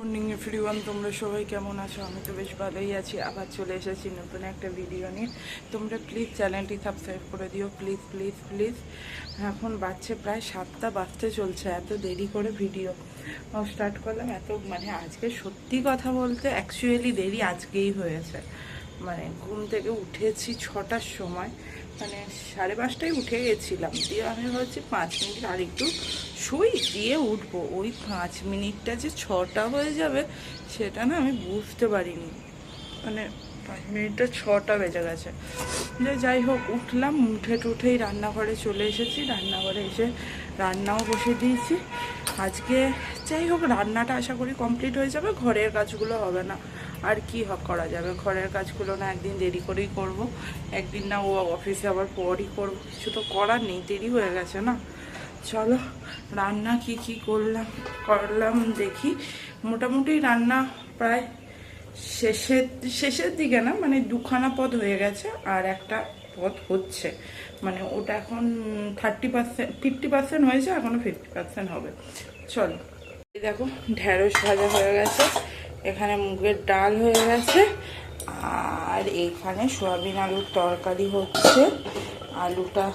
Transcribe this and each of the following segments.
Morning everyone, তোমরা সবাই কেমন আছো? আমি তো বেশ ভালোই আছি। আবার চলে এসেছি নতুন একটা ভিডিও নিয়ে। তোমরা প্লিজ চ্যানেলটি সাবস্ক্রাইব করে দিও, প্লিজ প্লিজ প্লিজ। এখন বাজছে প্রায় 7টা বাজতে চলছে, এত দেরি করে ভিডিও স্টার্ট করলাম। আজকে সত্যি কথা বলতে অ্যাকচুয়ালি দেরি আজকেই হয়েছে। ঘুম থেকে উঠেছি 6টার সময়, 5:30টায় উঠে গেছিলাম। দিয়ে আমি ভাবছি 5 মিনিট আর একটু শুই, দিয়ে উঠবো। ওই 5 মিনিটটা যে 6টা হয়ে যাবে সেটা না আমি বুঝতে পারিনি। 5 মিনিটটা 6টা বেজে গেছে। যাই হোক, উঠলাম, উঠেই রান্নাঘরে চলে এসেছি। রান্নাঘরে এসে রান্নাও বসে দিয়েছি আজকে। যাই হোক, রান্নাটা আশা করি কমপ্লিট হয়ে যাবে, ঘরের কাজগুলো হবে না। আর কি করা যাবে, ঘরের কাজগুলো না একদিন দেরি করেই করব, একদিন না ও অফিসে আবার পরই করব। কিছু তো করার নেই, দেরি হয়ে গেছে না। চলো রান্না কি করলাম দেখি। মোটামুটি রান্না প্রায় শেষের দিকে না, 2খানা পদ হয়ে গেছে আর একটা পদ হচ্ছে। ওটা এখন 50% হয়েছে, এখনো 50% হবে। চলো, এই দেখো ঢেঁড়স ভাজা হয়ে গেছে, এখানে মুগের ডাল হয়ে গেছে, আর এইখানে সয়াবিন আলুর তরকারি হচ্ছে। আলুটা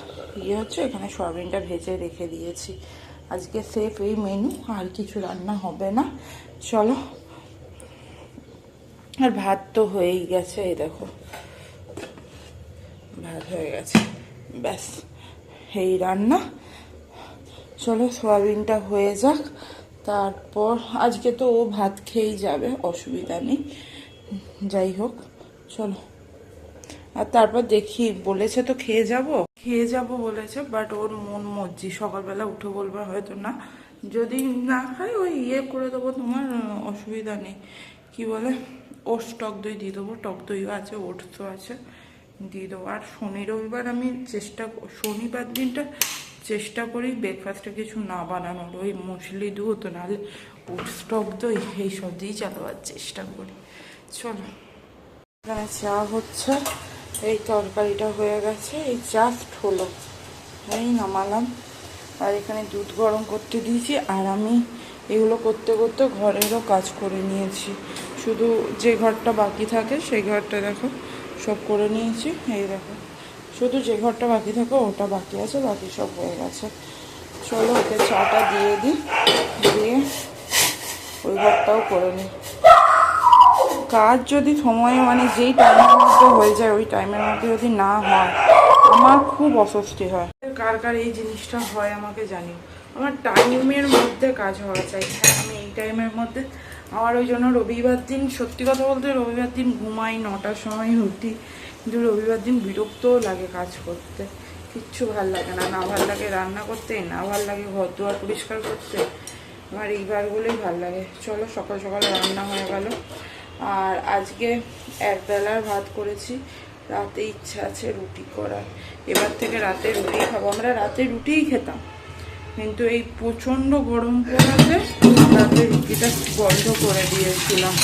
হচ্ছে, এখানে সয়াবিনটা ভেজে রেখে দিয়েছি। আজকে সেফ এই মেনু, আর কিছু রান্না হবে না। চলো, আর ভাত তো হয়েই গেছে, এই দেখো ভাত হয়ে গেছে, ব্যাস এই রান্না। চলো সয়াবিনটা হয়ে যাক, তারপর আজকে তো ও ভাত খেয়েই যাবে, অসুবিধা নেই। যাই হোক চলো, আর তারপর দেখি, বলেছে তো খেয়ে যাব বলেছে, বাট ওর মন মর্জি। সকালবেলা উঠে বলবে হয়তো না, যদি না খাই ওই করে দেবো, তোমার অসুবিধা নেই। কি বলে, ওটস টক দই দিয়ে দেবো, টক দইও আছে, ওটসও আছে, দিয়ে দেবো। আর রবিবার আমি শনিবার দিনটা চেষ্টা করি ব্রেকফাস্টে কিছু না বানানোর, ওই মুসলি দুধ নাহলে ওটস টক দই এইসব দিয়েই চালাবার চেষ্টা করি। চলো, এখানে চা হচ্ছে, এই তরকারিটা হয়ে গেছে, এই জাস্ট হলো, এই নামালাম। আর এখানে দুধ গরম করতে দিয়েছি, আর আমি এগুলো করতে করতে ঘরেরও কাজ করে নিয়েছি। শুধু যে ঘরটা বাকি থাকে সেই ঘরটা দেখো সব করে নিয়েছি। এই দেখো, শুধু যে ঘরটা বাকি থাকে ওটা বাকি আছে, বাকি সব হয়ে গেছে। চলো ওকে চাটা দিয়ে দিই, দিয়ে ওই ঘরটাও করে নিই। কাজ যদি সময়ে যেই টাইমের মধ্যে হয়ে যায়, ওই টাইমের মধ্যে যদি না হয় আমার খুব অস্বস্তি হয়। কার কার এই জিনিসটা হয় আমাকে জানিও। আমার টাইমের মধ্যে কাজ হওয়া চাই। হ্যাঁ, আমি এই টাইমের মধ্যে, আমার ওই জন্য রবিবার দিন, সত্যি কথা বলতে রবিবার দিন ঘুমাই, 9টার সময় উঠি, কিন্তু রবিবার দিন বিরক্তও লাগে কাজ করতে, কিচ্ছু ভাল লাগে না। না ভাল লাগে রান্না করতে, না ভাল লাগে ঘর দুয়ার পরিষ্কার করতে, আমার এই বারগুলোই ভাল লাগে। চলো, সকাল সকাল রান্না হয়ে গেল। আর আজকে একবেলার ভাত করেছি, রাতে ইচ্ছা আছে রুটি করার। এবার থেকে রাতে রুটি খাবো। আমরা রাতে রুটিই খেতাম, কিন্তু এই প্রচণ্ড গরম পড়াতে রাতে রুটিটা বন্ধ করে দিয়েছিলাম।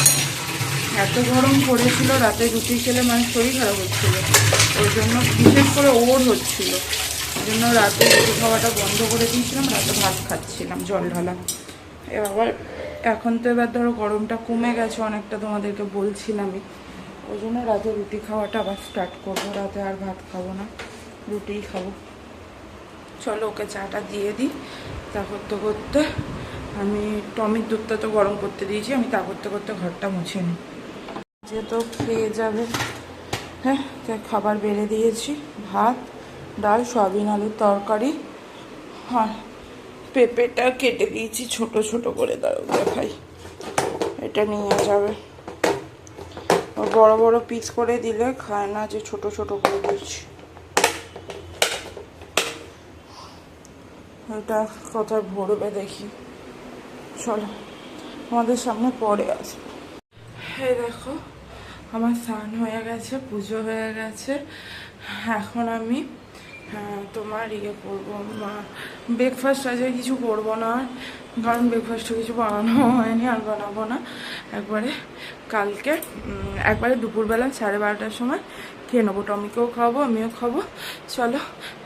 এত গরম পড়েছিল, রাতে রুটি খেলে শরীর খারাপ হচ্ছিল, ওই জন্য বিশেষ করে ওর হচ্ছিল, ওই জন্য রাতে রুটি খাওয়াটা বন্ধ করে দিয়েছিলাম, রাতে ভাত খাচ্ছিলাম জল ঢালা। এবার এখন তো এবার ধরো গরমটা কমে গেছে অনেকটা, তোমাদেরকে বলছিলামই, ওই জন্য রাতে রুটি খাওয়াটা আবার স্টার্ট করবো। রাতে আর ভাত খাবো না, রুটিই খাবো। চলো ওকে চাটা দিয়ে দিই। তা করতে করতে আমি টমের দুধটা তো গরম করতে দিয়েছি, আমি তা করতে করতে ঘরটা মুছে নিই। যে তো খেয়ে যাবে। হ্যাঁ, খাবার বেড়ে দিয়েছি, ভাত, ডাল, সয়াবিন আলুর তরকারি, আর পেঁপেটা কেটে দিয়েছি ছোট ছোট করে। দাঁড়াও দেখাই, এটা নিয়ে যাবে। বড় বড় পিস করে দিলে খায় না, যে ছোট ছোট করে দিচ্ছি। এটা কোথায় ভরবে দেখি। চলো, আমাদের সামনে পরে আসবো। এই দেখো, আমার স্নান হয়ে গেছে, পুজো হয়ে গেছে। এখন আমি তোমার করবো, ব্রেকফাস্ট আজকে কিছু করবো না, কারণ ব্রেকফাস্টে কিছু বানানো হয়নি, আর বানাবো না। একবারে কালকে, একবারে দুপুরবেলা 12:30টার সময় খেয়ে নেবো, টমিকেও খাওয়াবো, আমিও খাবো। চলো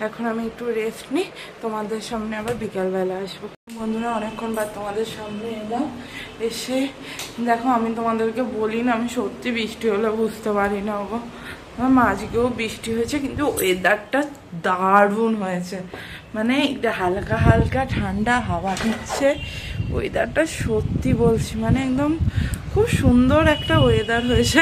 এখন আমি একটু রেস্ট নিই, তোমাদের সামনে আবার বিকালবেলা আসবো। বন্ধুরা অনেকক্ষণ বাদ তোমাদের সামনে এলাম, এসে দেখো আমি তোমাদেরকে বলি না, আমি সত্যি বৃষ্টি হলে বুঝতে পারি না গো। আজকেও বৃষ্টি হয়েছে, কিন্তু ওয়েদারটা দারুণ হয়েছে, মানে একটা হালকা হালকা ঠান্ডা হাওয়া দিচ্ছে, ওয়েদারটা সত্যি বলছি মানে একদম খুব সুন্দর একটা ওয়েদার হয়েছে।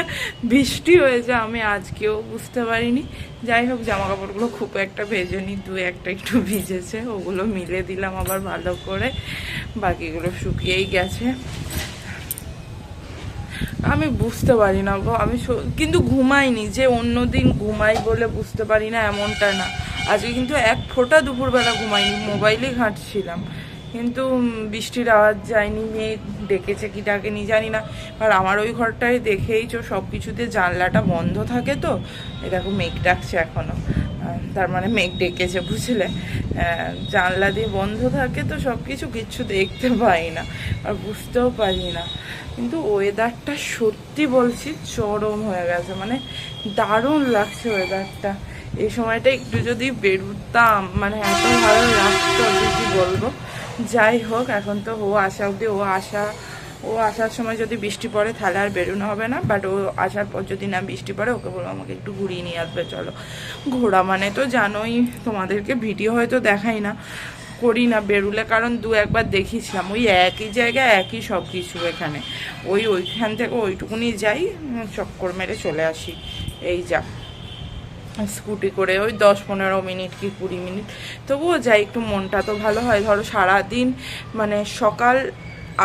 বৃষ্টি হয়েছে আমি আজকেও বুঝতে পারিনি। যাই হোক জামা কাপড়গুলো খুব একটা ভেজেনি, দু একটা একটু ভিজেছে, ওগুলো মিলে দিলাম আবার ভালো করে, বাকিগুলো শুকিয়েই গেছে। আমি বুঝতে পারি না গো, আমি কিন্তু ঘুমাইনি, যে অন্য দিন ঘুমাই বলে বুঝতে পারি না এমনটা না, আজকে কিন্তু এক ফোঁটা দুপুরবেলা ঘুমাইনি, মোবাইলে ঘাঁটছিলাম, কিন্তু বৃষ্টির আওয়াজ যায়নি, মেয়ে ডেকেছে কি ডাকেনি জানি না। আর আমার ওই ঘরটায় দেখেইছো সব কিছুতে জানলাটা বন্ধ থাকে, তো এরকম মেঘ ডাকছে এখনো, তার মানে মেঘ ডেকেছে বুঝলে। জানলা দিয়ে বন্ধ থাকে তো সব কিচ্ছু দেখতে পাই না আর বুঝতেও পারি না, কিন্তু ওয়েদারটা সত্যি বলছি চরম হয়ে গেছে, মানে দারুণ লাগছে ওয়েদারটা। এই সময়টা একটু যদি বেরোতাম মানে এত ভালো লাগতো কি বলবো। যাই হোক এখন তো ও আসা অবধি, ও আসার সময় যদি বৃষ্টি পড়ে তাহলে আর বেরোনো হবে না, বাট ও আসার পর যদি না বৃষ্টি পড়ে ওকে বলবো আমাকে একটু ঘুরিয়ে নিয়ে আসবে। চলো, ঘোরা মানে তো জানোই, তোমাদেরকে ভিডিও হয়তো দেখাই না, করি না বেরুলে, কারণ দু একবার দেখিয়েছিলাম ওই একই জায়গায় একই সব কিছু, এখানে ওইখান থেকে ওইটুকুনি যাই, চক্কর মেরে চলে আসি, এই যা স্কুটি করে ওই 10-15 মিনিট কি 20 মিনিট, তবুও যাই, একটু মনটা তো ভালো হয়। ধরো সারাদিন মানে সকাল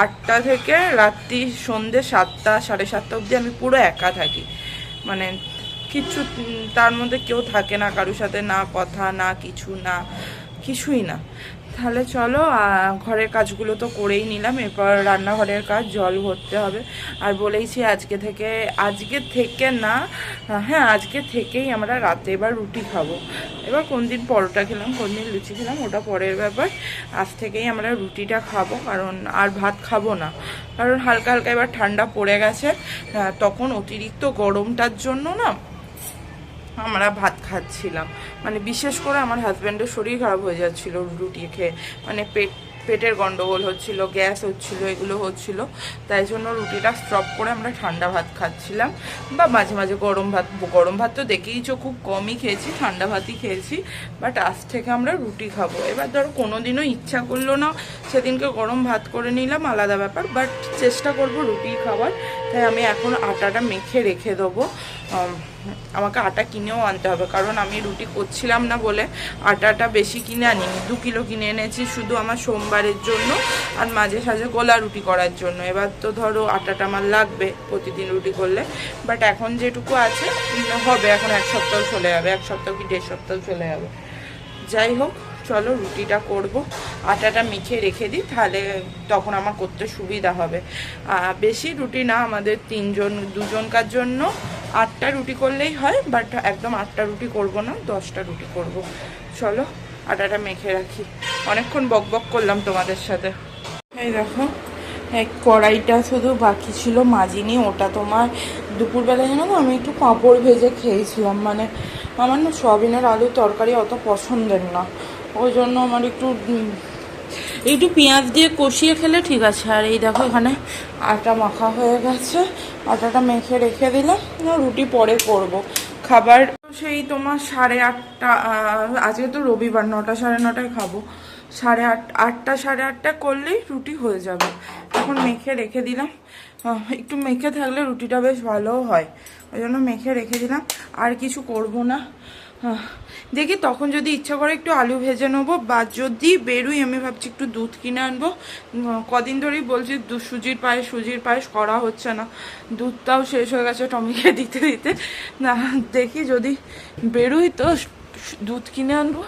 8টা থেকে রাত্রি সন্ধ্যে 7টা 7:30 অবধি আমি পুরো একা থাকি, মানে কিচ্ছু তার মধ্যে কেউ থাকে না, কারোর সাথে না কথা না কিছু না, কিছুই না। তাহলে চলো ঘরের কাজগুলো তো করেই নিলাম, এরপর রান্নাঘরের কাজ, জল ভরতে হবে। আর বলেইছি আজকে থেকে না, হ্যাঁ আজকে থেকেই আমরা রাতে এবার রুটি খাবো। এবার কোন দিন পরোটা খেলাম কোন দিন লুচি খেলাম ওটা পরের ব্যাপার, আজ থেকেই আমরা রুটিটা খাবো, কারণ আর ভাত খাবো না, কারণ হালকা হালকা এবার ঠান্ডা পড়ে গেছে, তখন অতিরিক্ত গরমটার জন্য না আমরা ভাত খাচ্ছিলাম, মানে বিশেষ করে আমার হাজব্যান্ডের শরীর খারাপ হয়ে যাচ্ছিল রুটি খেয়ে, মানে পেটের গন্ডগোল হচ্ছিল, গ্যাস হচ্ছিল, এগুলো হচ্ছিল, তাই জন্য রুটিটা স্টপ করে আমরা ঠান্ডা ভাত খাচ্ছিলাম, বা মাঝে মাঝে গরম ভাত তো দেখেইছো খুব কমই খেয়েছি, ঠান্ডা ভাতই খেয়েছি, বাট আজ থেকে আমরা রুটি খাবো। এবার ধরো কোনোদিনও ইচ্ছা করলো না সেদিনকে গরম ভাত করে নিলাম, আলাদা ব্যাপার, বাট চেষ্টা করব রুটি খাওয়ার। তাই আমি এখন আটাটা মেখে রেখে দেবো, আমাকে আটা কিনেও আনতে হবে, কারণ আমি রুটি করছিলাম না বলে আটাটা বেশি কিনে আনিনি, 2 কিলো কিনে এনেছি শুধু আমার সোমবারের জন্য আর মাঝে সাঝে গোলা রুটি করার জন্য। এবার তো ধরো আটাটা আমার লাগবে প্রতিদিন রুটি করলে, বাট এখন যেটুকু আছে হবে, এখন 1 সপ্তাহ চলে যাবে, 1 সপ্তাহ কি 1.5 সপ্তাহ চলে যাবে। যাই হোক চলো রুটিটা করব, আটাটা মেখে রেখে দিই, তাহলে তখন আমার করতে সুবিধা হবে। বেশি রুটি না, আমাদের 2জনকার জন্য 8টা রুটি করলেই হয়, বাট একদম 8টা রুটি করব না, 10টা রুটি করব। চলো আটাটা মেখে রাখি, অনেকক্ষণ বক করলাম তোমাদের সাথে। এই দেখো এক কড়াইটা শুধু বাকি ছিল মাজিনি, ওটা তোমার দুপুরবেলা জানো তো আমি একটু পাঁপড় ভেজে খেয়েছিলাম, মানে আমার না সয়াবিনের আলুর তরকারি অত পছন্দের না, ওই জন্য আমার একটু পেঁয়াজ দিয়ে কষিয়ে খেলে ঠিক আছে। আর এই দেখো এখানে আটা মাখা হয়ে গেছে, আটাটা মেখে রেখে দিলাম, রুটি পরে করব। খাবার সেই তোমার 8:30, আজকে তো রবিবার, 9টা 9:30টায় খাবো, 8:30 8:30 করলেই রুটি হয়ে যাবে। এখন মেখে রেখে দিলাম, একটু মেখে থাকলে রুটিটা বেশ ভালোও হয়, ওই জন্য মেখে রেখে দিলাম, আর কিছু করব না। দেখি তখন যদি ইচ্ছা করে একটু আলু ভেজে নেবো, বা যদি বেরোই আমি ভাবছি একটু দুধ কিনে আনবো, কদিন ধরেই বলছি সুজির পায়েস করা হচ্ছে না, দুধটাও শেষ হয়ে গেছে টমিকে দিতে দিতে, না দেখি যদি বেরোই তো দুধ কিনে আনবো,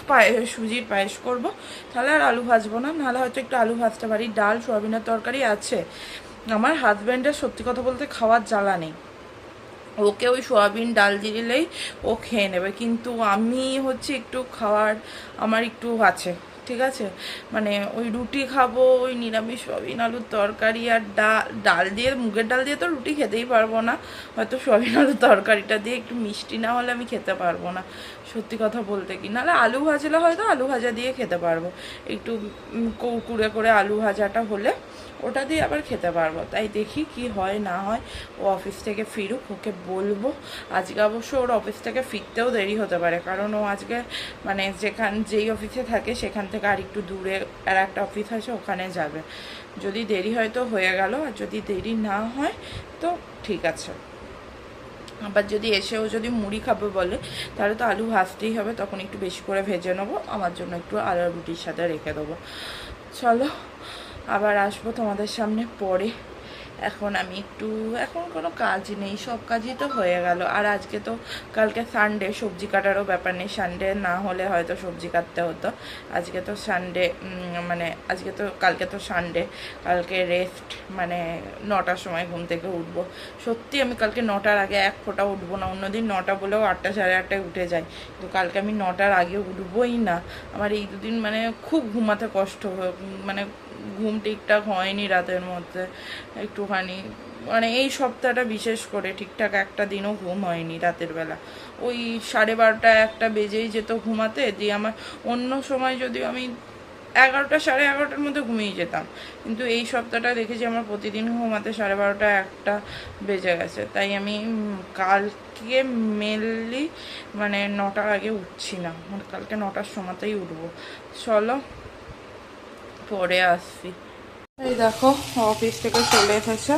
সুজির পায়েস করবো, তাহলে আর আলু ভাজবো না, নাহলে হয়তো একটু আলু ভাজতে পারি। ডাল সয়াবিনের তরকারি আছে, আমার হাজব্যান্ডের সত্যি কথা বলতে খাওয়ার জ্বালা নেই, ওকে ওই সয়াবিন ডাল দিলেই ও খেয়ে নেবে, কিন্তু আমি হচ্ছে একটু খাওয়ার আমার একটু আছে, ঠিক আছে, মানে ওই রুটি খাবো, ওই নিরামিষ সয়াবিন আলুর তরকারি আর ডাল দিয়ে, মুগের ডাল দিয়ে তো রুটি খেতেই পারবো না, হয়তো সয়াবিন আলুর তরকারিটা দিয়ে একটু মিষ্টি না হলে আমি খেতে পারবো না, সত্যি কথা বলতে কি। নাহলে আলু ভাজলে হয়তো আলু ভাজা দিয়ে খেতে পারবো, একটু কুড়কুড়ে করে আলু ভাজাটা হলে ওটা দিয়ে আবার খেতে পারবো। তাই দেখি কি হয় না হয়, ও অফিস থেকে ফিরুক, ওকে বলবো। আজকে অবশ্য ওর অফিস থেকে ফিরতেও দেরি হতে পারে, কারণ ও আজকে মানে যেই অফিসে থাকে সেখান থেকে আর একটু দূরে আর একটা অফিস আছে, ওখানে যাবে। যদি দেরি হয় তো হয়ে গেল, আর যদি দেরি না হয় তো ঠিক আছে। আবার যদি এসেও যদি মুড়ি খাবে বলে, তাহলে তো আলু ভাজতেই হবে, তখন একটু বেশি করে ভেজে নেবো, আমার জন্য একটু আলু রুটির সাথে রেখে দেবো। চলো আবার আসবো তোমাদের সামনে পরে। এখন আমি এখন কোনো কাজ নেই, সব কাজই তো হয়ে গেল। আর আজকে তো কালকে সানডে, সবজি কাটারও ব্যাপার নেই, সানডে না হলে হয়তো সবজি কাটতে হতো। আজকে তো সানডে, মানে কালকে তো সানডে, কালকে রেস্ট, মানে 9টার সময় ঘুম থেকে উঠবো। সত্যি আমি কালকে 9টার আগে এক ফোঁটা উঠবো না, অন্যদিন 9টা বলেও 8টা সাড়ে 8টায় উঠে যাই, তো কালকে আমি 9টার আগে উঠবোই না। আমার এই দুদিন মানে খুব ঘুমাতে কষ্ট, মানে ঘুম ঠিকঠাক হয়নি রাতের মধ্যে একটুখানি, মানে এই সপ্তাহটা বিশেষ করে ঠিকঠাক একটা দিনও ঘুম হয়নি রাতের বেলা। ওই 12:30 1টা বেজেই যেত ঘুমাতে, দিয়ে আমার অন্য সময় যদিও আমি 11টা সাড়ে 11টার মধ্যে ঘুমিয়ে যেতাম, কিন্তু এই সপ্তাহটা দেখেছি আমার প্রতিদিন ঘুমাতে 12:30 1টা বেজে গেছে। তাই আমি কালকে মেনলি মানে 9টার আগে উঠছি না, মানে কালকে 9টার সময়তেই উঠবো। চলো পরে আসছি। এই দেখো অফিস থেকে চলে এসেছে,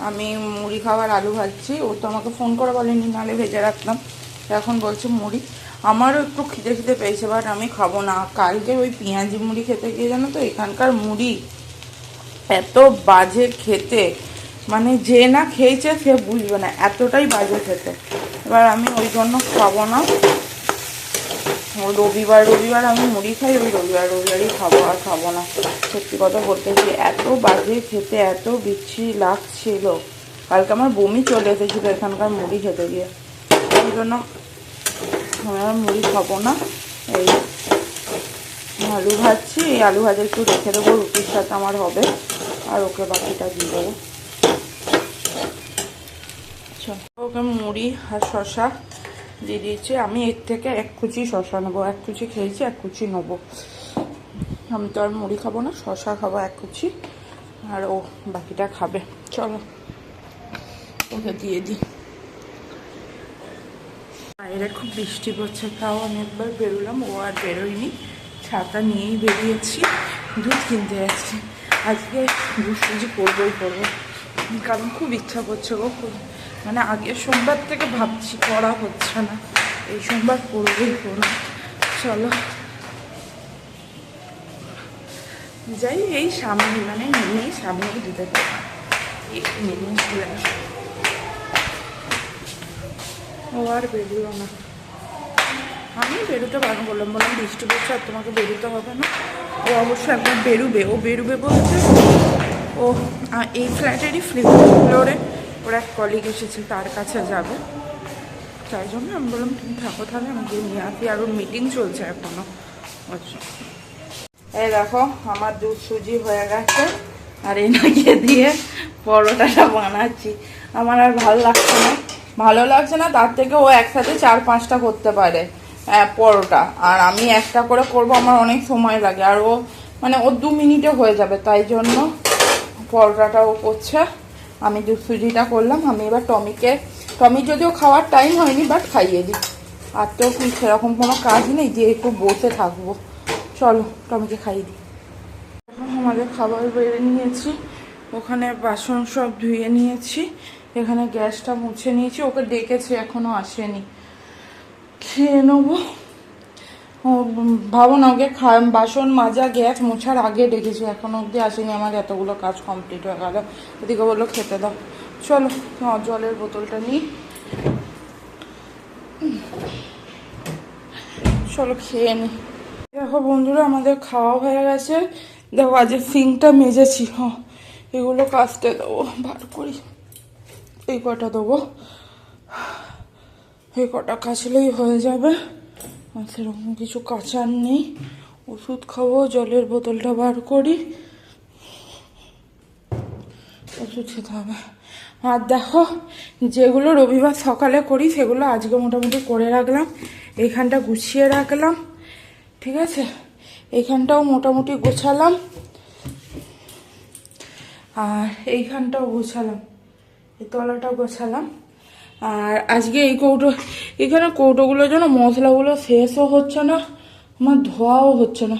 আমি মুড়ি খাবার আলু ভাজছি। ও তো আমাকে ফোন করে বলেনি, নাহলে ভেজে রাখতাম, এখন বলছে মুড়ি। আমারও একটু খিদে পেয়েছে, বাট আমি খাবো না। কালকে ওই পেঁয়াজি মুড়ি খেতে গিয়ে জানো তো, এখানকার মুড়ি এত বাজে খেতে, মানে যে না খেয়েছে সে বুঝবে না, এতটাই বাজে খেতে। এবার আমি ওই জন্য খাবো না। রবিবার আমি মুড়ি খাই, ওই রবিবারই খাবো, আর খাবো না। সত্যি কথা বলতে গিয়ে এত বাজে খেতে, এত বিচ্ছিরি লাগছিল, কালকে আমার বমি চলে এসেছিলো এখানকার মুড়ি খেতে গিয়ে। ওই জন্য আমি আর মুড়ি খাবো না। এই আলু ভাজছি, এই আলু ভাজা একটু রেখে দেবো, রুটির সাথে আমার হবে, আর ওকে বাকিটা দিয়ে দেবো। ওকে মুড়ি আর শশা দিয়ে দিয়েছি। আমি এর থেকে 1 কুচি শশা নেবো, 1 কুচি খেয়েছি, 1 কুচি নেবো। আমি তো আর মুড়ি খাবো না, শশা খাবো 1 কুচি, আর ও বাকিটা খাবে। চলো ওকে দিয়ে দিই। বাইরে খুব বৃষ্টি পড়ছে, তাও আমি একবার বেরোলাম, ও আর বেরোয়নি, ছাতা নিয়েই বেরিয়েছি। দুধ কিনতে যাচ্ছি, আজকে দুধ সুজি করবো, কারণ খুব ইচ্ছা করছে গো, মানে আগের সোমবার থেকে ভাবছি, করা হচ্ছে না, এই সোমবার করবই করবো। চলো যাই, এই সামনে মানে নেমেই সামনেই দিতে পারবো, একটু নেমে চলে আসবো। ও আর বেরোলো না, আমি বেরোতে বারণ করলাম, বললাম বৃষ্টি পড়ছে আর তোমাকে বেরোতে হবে না। ও অবশ্য একবার বেরোবে বলতে, ও এই ফ্ল্যাটেরই ফ্লোরে ওর এক কলিগ এসেছে, তার কাছে যাবে, তাই জন্য আমি বললাম তুমি থাকো, তাহলে আমি গিয়ে নিয়ে আসি, আর ওর মিটিং চলছে এখনও। আচ্ছা এই দেখো আমার দুধ সুজি হয়ে গেছে, আর এনাকে দিয়ে পরোটাটা বানাচ্ছি। আমার আর ভালো লাগছে না, তার থেকে ও একসাথে 4-5টা করতে পারে পরোটা, আর আমি একটা করে করব, আমার অনেক সময় লাগে, আর ও মানে ও 2 মিনিটে হয়ে যাবে, তাই জন্য পরোটাটাও করছে, আমি দুধ সুজিটা করলাম। আমি এবার টমির যদিও খাওয়ার টাইম হয়নি, বাট খাইয়ে দিই, আর তো সেরকম কোনো কাজ নেই যে একটু বসে থাকবো। চলো টমিকে খাইয়ে দিই। এখন আমাদের খাবার বেড়ে নিয়েছি, ওখানে বাসন সব ধুয়ে নিয়েছি, এখানে গ্যাসটা মুছে নিয়েছি, ওকে ডেকেছি এখনো আসেনি, খেয়ে নেবো। ও ভাবো না, ওকে বাসন মাজা গ্যাস মোছার আগে ডেকেছি, এখনো অবধি আসেনি, আমার এতগুলো কাজ কমপ্লিট হয়ে গেল। এদিকে বললো খেতে দাও। চলো জলের বোতলটা নিই, চলো খেয়ে নিই। দেখো বন্ধুরা আমাদের খাওয়া হয়ে গেছে, দেখো আজ সিঙ্কটা মেজেছি, এগুলো কাচতে দেবো, বার করি, এই কটা দেবো, এই কটা কাচলেই হয়ে যাবে, আর সেরকম কিছু কাচার নেই। ওষুধ খাবো, জলের বোতলটা বার করি, ওষুধ খেতে হবে। আর দেখো, যেগুলো রবিবার সকালে করি সেগুলো আজকে মোটামুটি করে রাখলাম। এইখানটা গুছিয়ে রাখলাম, ঠিক আছে, এইখানটাও মোটামুটি গোছালাম, আর এইখানটাও গোছালাম, এই তলাটাও গোছালাম। আর আজকে এই এখানে কৌটোগুলোর জন্য মশলাগুলো শেষও হচ্ছে না, আমার ধোয়াও হচ্ছে না।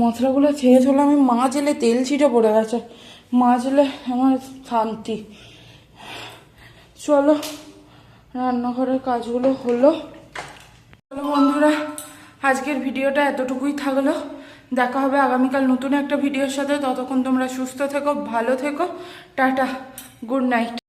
মশলাগুলো শেষ হলে আমি মাজলে তেল ছিটে পড়ে গেছে, মাজলে আমার শান্তি। চলো, রান্নাঘরের কাজগুলো হলো। চলো বন্ধুরা, আজকের ভিডিওটা এতটুকুই থাকলো। দেখা হবে আগামীকাল নতুন একটা ভিডিওর সাথে। ততক্ষণ তোমরা সুস্থ থেকো, ভালো থেকো, টাটা, গুড নাইট।